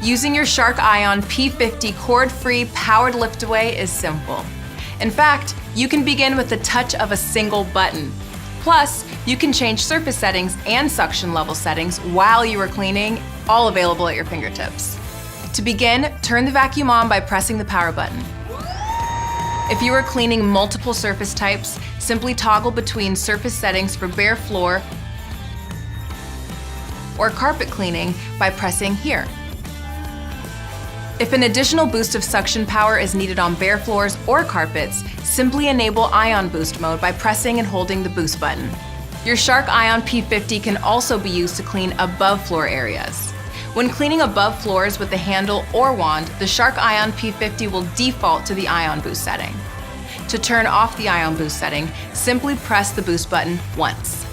Using your Shark Ion P50 cord-free powered lift-away is simple. In fact, you can begin with the touch of a single button. Plus, you can change surface settings and suction level settings while you are cleaning, all available at your fingertips. To begin, turn the vacuum on by pressing the power button. If you are cleaning multiple surface types, simply toggle between surface settings for bare floor or carpet cleaning by pressing here. If an additional boost of suction power is needed on bare floors or carpets, simply enable Ion Boost mode by pressing and holding the boost button. Your Shark Ion P50 can also be used to clean above floor areas. When cleaning above floors with the handle or wand, the Shark Ion P50 will default to the Ion Boost setting. To turn off the Ion Boost setting, simply press the boost button once.